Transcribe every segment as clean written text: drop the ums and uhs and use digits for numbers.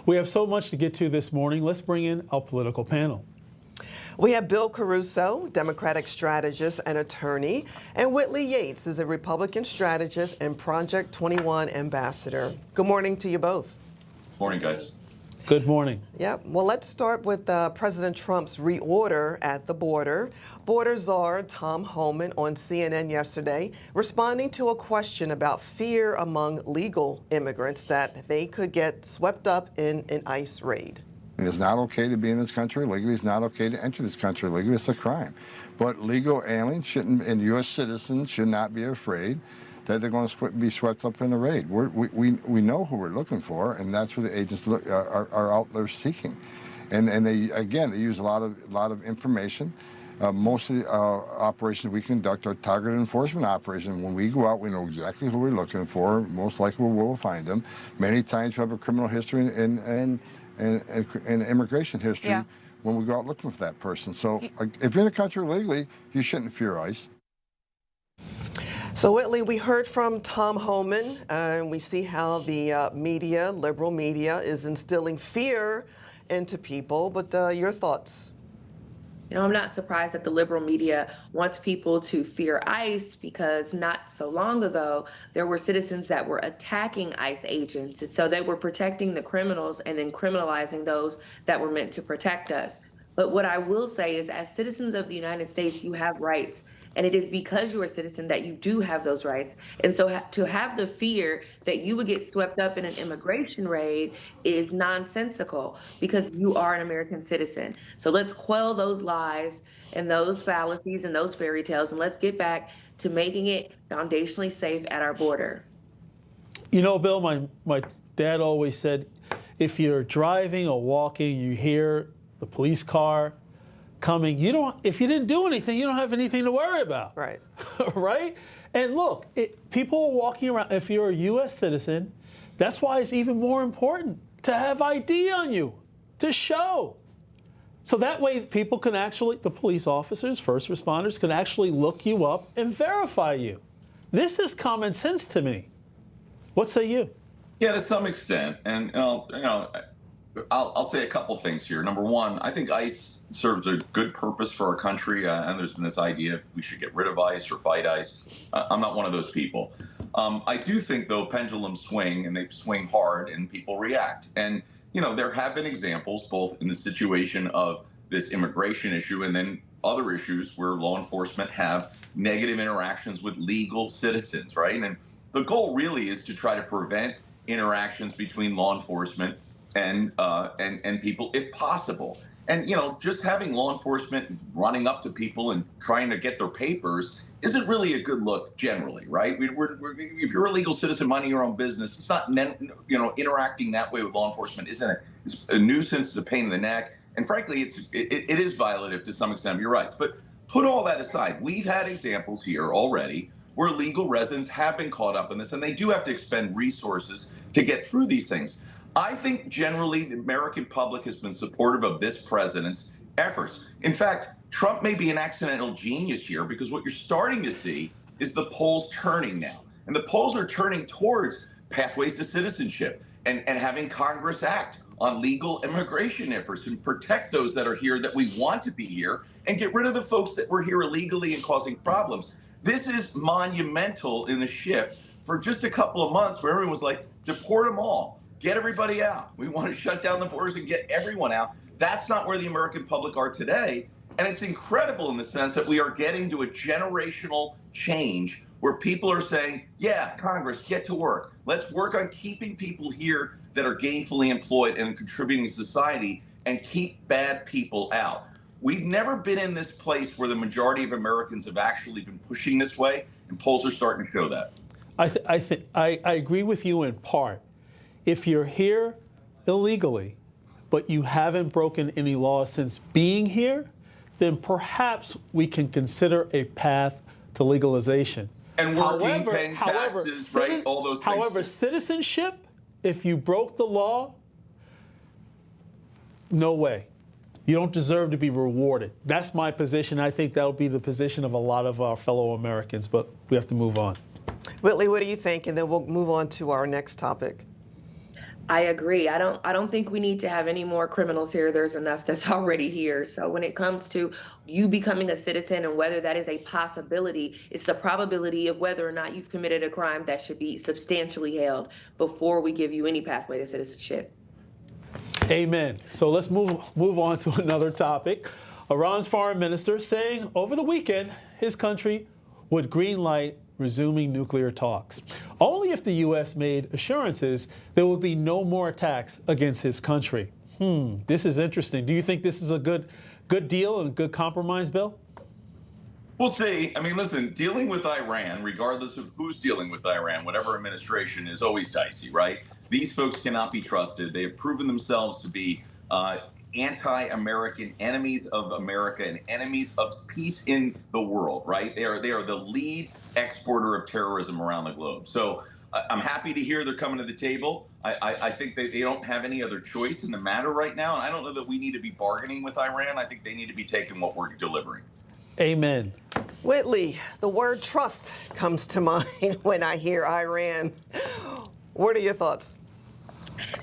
We have so much to get to this morning. Let's bring in our political panel. We have Bill Caruso, Democratic strategist and attorney, and Whitley Yates is a Republican strategist and Project 21 ambassador. Good morning to you both. Morning, guys. Good morning. Yep. Well, let's start with President Trump's reorder at the border. Border czar Tom Homan on CNN yesterday responding to a question about fear among legal immigrants that they could get swept up in an ICE raid. It's not okay to be in this country legally. It's not okay to enter this country legally. It's a crime. But legal aliens shouldn't, and U.S. citizens should not be afraid that they're going to be swept up in a raid. We know who we're looking for, and that's what the agents are out there seeking. And they use a lot of information. Most of the operations we conduct are targeted enforcement operations. When we go out, we know exactly who we're looking for. Most likely we'll find them. Many times we have a criminal history and immigration history when we go out looking for that person. So if you're in a country legally, you shouldn't fear ICE. So, Whitley, we heard from Tom Homan, and we see how the media, liberal media, is instilling fear into people. But your thoughts? You know, I'm not surprised that the liberal media wants people to fear ICE because not so long ago, there were citizens that were attacking ICE agents. And so they were protecting the criminals and then criminalizing those that were meant to protect us. But what I will say is, as citizens of the United States, you have rights. And it is because you're a citizen that you do have those rights. And so to have the fear that you would get swept up in an immigration raid is nonsensical because you are an American citizen. So let's quell those lies and those fallacies and those fairy tales, and let's get back to making it foundationally safe at our border. You know, Bill, my dad always said, if you're driving or walking, you hear the police car coming, if you didn't do anything, you don't have anything to worry about. Right. Right? And look, people are walking around. If you're a U.S. citizen, that's why it's even more important to have ID on you, to show. So that way people can the police officers, first responders, can actually look you up and verify you. This is common sense to me. What say you? Yeah, to some extent. And, I'll say a couple things here. Number one, I think ICE serves a good purpose for our country, and there's been this idea we should get rid of ICE or fight ICE. I'm not one of those people. I do think, though, pendulums swing, and they swing hard, and people react. And, there have been examples, both in the situation of this immigration issue and then other issues where law enforcement have negative interactions with legal citizens, right? And the goal really is to try to prevent interactions between law enforcement and people, if possible. And, just having law enforcement running up to people and trying to get their papers isn't really a good look generally, right? If you're a legal citizen minding your own business, it's not, interacting that way with law enforcement it's a nuisance, it's a pain in the neck. And frankly, it is violative to some extent of your rights. But put all that aside, we've had examples here already where legal residents have been caught up in this, and they do have to expend resources to get through these things. I think generally the American public has been supportive of this president's efforts. In fact, Trump may be an accidental genius here because what you're starting to see is the polls turning now. And the polls are turning towards pathways to citizenship and having Congress act on legal immigration efforts and protect those that are here that we want to be here and get rid of the folks that were here illegally and causing problems. This is monumental in the shift for just a couple of months where everyone was like, deport them all. Get everybody out. We want to shut down the borders and get everyone out. That's not where the American public are today. And it's incredible in the sense that we are getting to a generational change where people are saying, yeah, Congress, get to work. Let's work on keeping people here that are gainfully employed and contributing to society and keep bad people out. We've never been in this place where the majority of Americans have actually been pushing this way, and polls are starting to show that. I agree with you in part. If you're here illegally, but you haven't broken any laws since being here, then perhaps we can consider a path to legalization. And working, paying taxes, right? All those things. However, citizenship, if you broke the law, no way. You don't deserve to be rewarded. That's my position. I think that'll be the position of a lot of our fellow Americans, but we have to move on. Whitley, what do you think? And then we'll move on to our next topic. I agree. I don't think we need to have any more criminals here. There's enough that's already here. So when it comes to you becoming a citizen and whether that is a possibility, it's the probability of whether or not you've committed a crime that should be substantially held before we give you any pathway to citizenship. Amen. So let's move on to another topic. Iran's foreign minister saying over the weekend his country would greenlight resuming nuclear talks, only if the U.S. made assurances there would be no more attacks against his country. This is interesting. Do you think this is a good deal and a good compromise, Bill? We'll see. I mean, listen, dealing with Iran, regardless of who's dealing with Iran, whatever administration, is always dicey, right? These folks cannot be trusted. They have proven themselves to be anti-American, enemies of America, and enemies of peace in the world, right? They are the lead exporter of terrorism around the globe. So I'm happy to hear they're coming to the table. I think they don't have any other choice in the matter right now. And I don't know that we need to be bargaining with Iran. I think they need to be taking what we're delivering. Amen. Whitley, the word trust comes to mind when I hear Iran. What are your thoughts?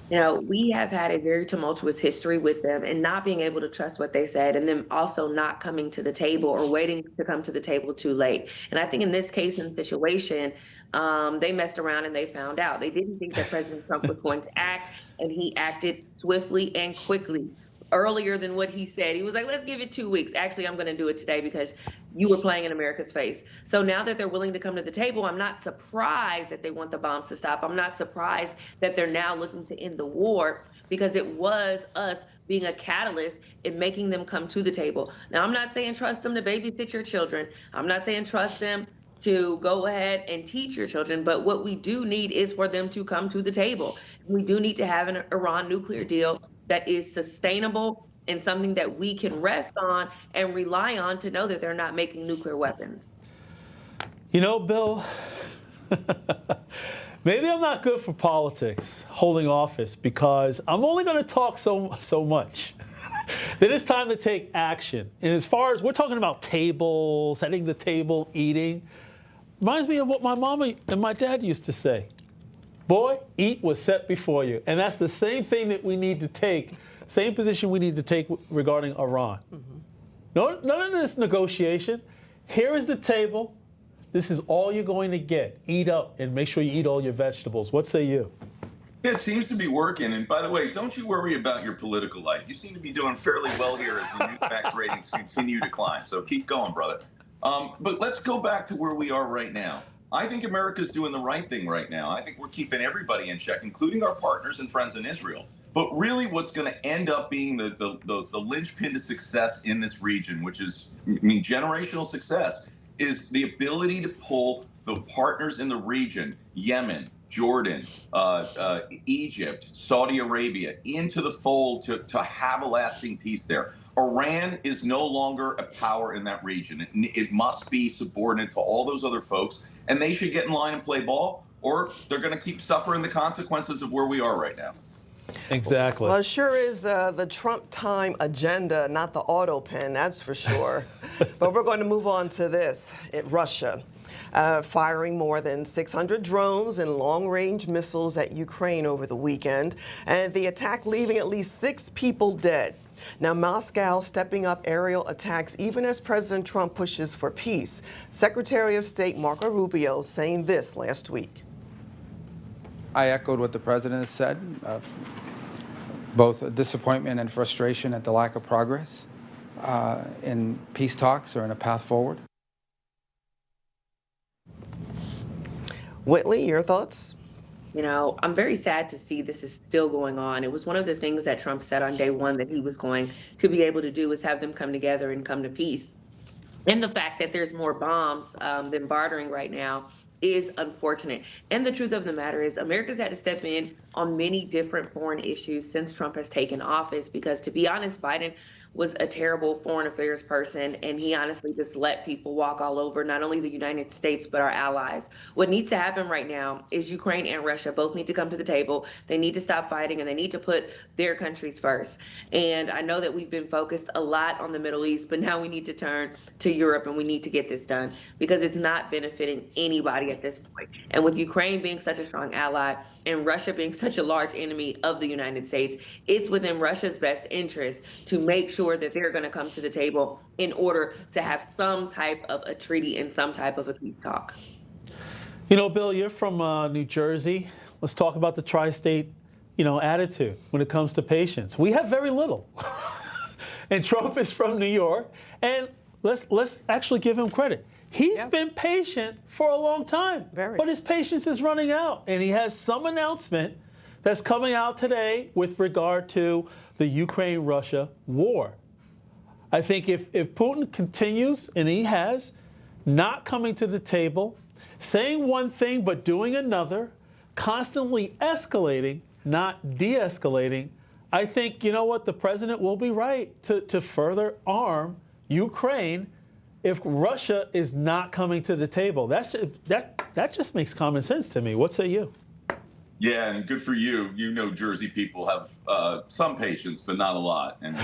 We have had a very tumultuous history with them and not being able to trust what they said, and then also not coming to the table or waiting to come to the table too late. And I think in this case and situation, they messed around and they found out. They didn't think that President Trump was going to act, and he acted swiftly and quickly. Earlier than what he said. He was like, let's give it 2 weeks. Actually, I'm going to do it today because you were playing in America's face. So now that they're willing to come to the table, I'm not surprised that they want the bombs to stop. I'm not surprised that they're now looking to end the war, because it was us being a catalyst in making them come to the table. Now, I'm not saying trust them to babysit your children. I'm not saying trust them to go ahead and teach your children. But what we do need is for them to come to the table. We do need to have an Iran nuclear deal that is sustainable and something that we can rest on and rely on to know that they're not making nuclear weapons. You know, Bill, maybe I'm not good for politics, holding office, because I'm only going to talk so much. Then it's time to take action. And as far as we're talking about tables, setting the table, eating, reminds me of what my mama and my dad used to say. Boy, eat what's set before you. And that's the same thing that we need to take, same position we need to take regarding Iran. Mm-hmm. None of this negotiation. Here is the table. This is all you're going to get. Eat up and make sure you eat all your vegetables. What say you? It seems to be working. And by the way, don't you worry about your political life. You seem to be doing fairly well here as the Newsmax ratings continue to climb. So keep going, brother. But let's go back to where we are right now. I think America's doing the right thing right now. I think we're keeping everybody in check, including our partners and friends in Israel. But really what's going to end up being the linchpin to success in this region, which is, generational success, is the ability to pull the partners in the region, Yemen, Jordan, Egypt, Saudi Arabia, into the fold to have a lasting peace there. Iran is no longer a power in that region. It must be subordinate to all those other folks, and they should get in line and play ball, or they're going to keep suffering the consequences of where we are right now. Exactly. Well, it sure is the Trump time agenda, not the auto pen, that's for sure. But we're going to move on to this. Russia. Firing more than 600 drones and long-range missiles at Ukraine over the weekend, and the attack leaving at least 6 people dead. Now, Moscow stepping up aerial attacks even as President Trump pushes for peace. Secretary of State Marco Rubio saying this last week. I echoed what the president has said, both disappointment and frustration at the lack of progress in peace talks or in a path forward. Whitley, your thoughts? I'm very sad to see this is still going on. It was one of the things that Trump said on day one that he was going to be able to do, was have them come together and come to peace. And the fact that there's more bombs than bartering right now is unfortunate. And the truth of the matter is America's had to step in on many different foreign issues since Trump has taken office, because to be honest, Biden was a terrible foreign affairs person, and he honestly just let people walk all over not only the United States but our allies. What needs to happen right now is Ukraine and Russia both need to come to the table. They need to stop fighting, and they need to put their countries first. And I know that we've been focused a lot on the Middle East, but now we need to turn to Europe, and we need to get this done because it's not benefiting anybody anybody at this point. And with Ukraine being such a strong ally and Russia being such a large enemy of the United States, it's within Russia's best interest to make sure that they're going to come to the table in order to have some type of a treaty and some type of a peace talk. You know, Bill, you're from New Jersey. Let's talk about the tri-state, attitude when it comes to patience. We have very little. And Trump is from New York. And let's actually give him credit. He's been patient for a long time. But his patience is running out. And he has some announcement that's coming out today with regard to the Ukraine-Russia war. I think if Putin continues, and he has, not coming to the table, saying one thing but doing another, constantly escalating, not de-escalating, I think, you know what, the president will be right to further arm Ukraine if Russia is not coming to the table. That just makes common sense to me. What say you? Yeah, and good for you. You know, Jersey people have some patience, but not a lot. And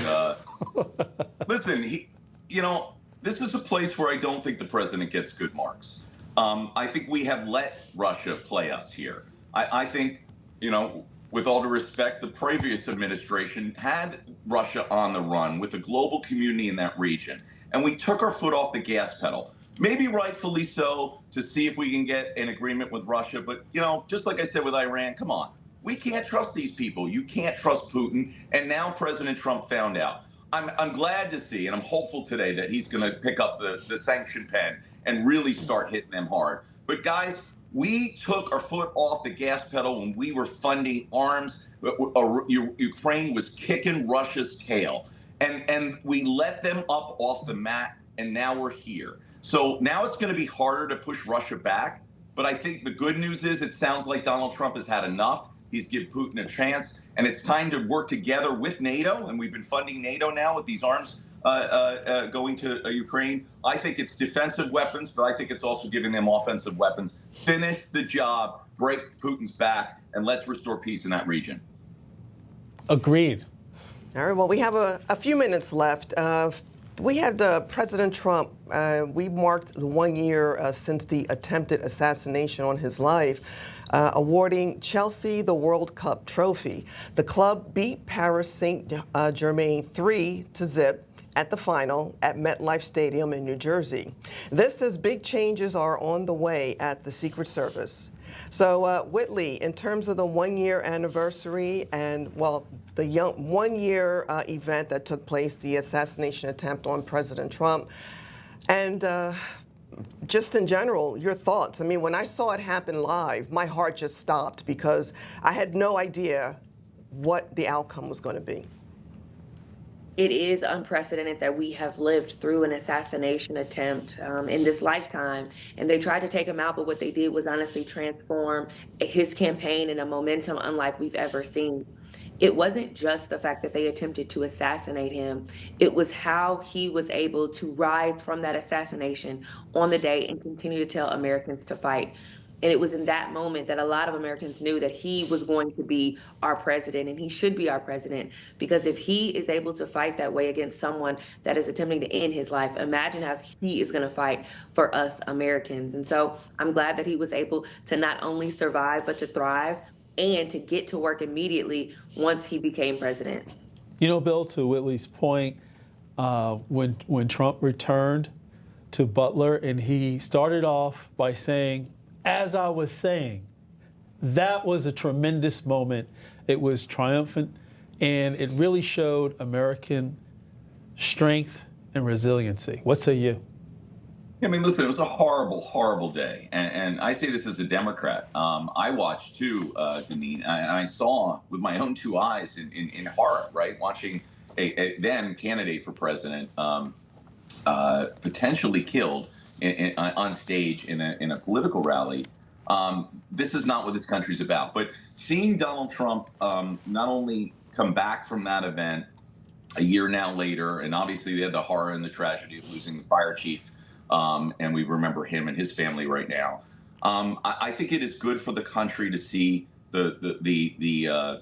listen, this is a place where I don't think the president gets good marks. I think we have let Russia play us here. I think, with all due respect, the previous administration had Russia on the run with the global community in that region. And we took our foot off the gas pedal. Maybe rightfully so, to see if we can get an agreement with Russia. But, just like I said with Iran, come on. We can't trust these people. You can't trust Putin. And now President Trump found out. I'm glad to see, and I'm hopeful today that he's going to pick up the sanction pen and really start hitting them hard. But guys, we took our foot off the gas pedal when we were funding arms. Ukraine was kicking Russia's tail. And we let them up off the mat, and now we're here. So now it's going to be harder to push Russia back. But I think the good news is it sounds like Donald Trump has had enough. He's given Putin a chance. And it's time to work together with NATO. And we've been funding NATO now with these arms going to Ukraine. I think it's defensive weapons, but I think it's also giving them offensive weapons. Finish the job, break Putin's back, and let's restore peace in that region. Agreed. All right, well, we have a few minutes left. We had President Trump, we marked 1 year since the attempted assassination on his life, awarding Chelsea the World Cup trophy. The club beat Paris Saint-Germain 3-0 at the final at MetLife Stadium in New Jersey. This says big changes are on the way at the Secret Service. So, Whitley, in terms of the 1 year anniversary and, the 1 year event that took place, the assassination attempt on President Trump, and just in general, your thoughts. I mean, when I saw it happen live, my heart just stopped because I had no idea what the outcome was going to be. It is unprecedented that we have lived through an assassination attempt in this lifetime. And they tried to take him out, but what they did was honestly transform his campaign in a momentum unlike we've ever seen. It wasn't just the fact that they attempted to assassinate him. It was how he was able to rise from that assassination on the day and continue to tell Americans to fight. And it was in that moment that a lot of Americans knew that he was going to be our president, and he should be our president, because if he is able to fight that way against someone that is attempting to end his life, imagine how he is going to fight for us Americans. And so I'm glad that he was able to not only survive, but to thrive and to get to work immediately once he became president. You know, Bill, to Whitley's point, when Trump returned to Butler, and he started off by saying, as I was saying, that was a tremendous moment. It was triumphant, and it really showed American strength and resiliency. What say you? I mean, listen, it was a horrible, horrible day. And I say this as a Democrat. I watched too, Deneen, and I saw with my own two eyes in horror, right, watching a then candidate for president potentially killed on stage in a political rally. This is not what this country's about. But seeing Donald Trump not only come back from that event a year now later, and obviously they had the horror and the tragedy of losing the fire chief, and we remember him and his family right now. I think it is good for the country to see the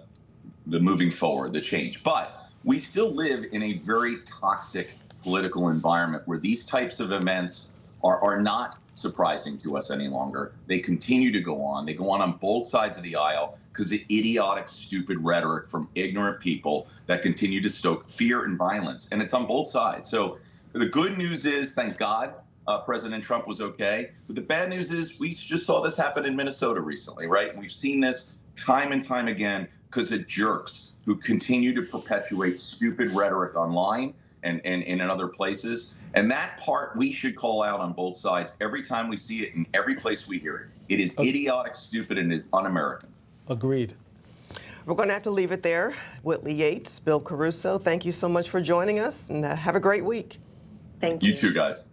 moving forward, the change. But we still live in a very toxic political environment where these types of events are not surprising to us any longer. They continue to go on. They go on both sides of the aisle because of idiotic, stupid rhetoric from ignorant people that continue to stoke fear and violence. And it's on both sides. So the good news is, thank God, President Trump was okay. But the bad news is we just saw this happen in Minnesota recently, right? And we've seen this time and time again because of jerks who continue to perpetuate stupid rhetoric online and in other places. And that part we should call out on both sides every time we see it in every place we hear it. It is idiotic, stupid, and it is un-American. Agreed. We're going to have to leave it there. Whitley Yates, Bill Caruso, thank you so much for joining us, and have a great week. Thank you. You too, guys.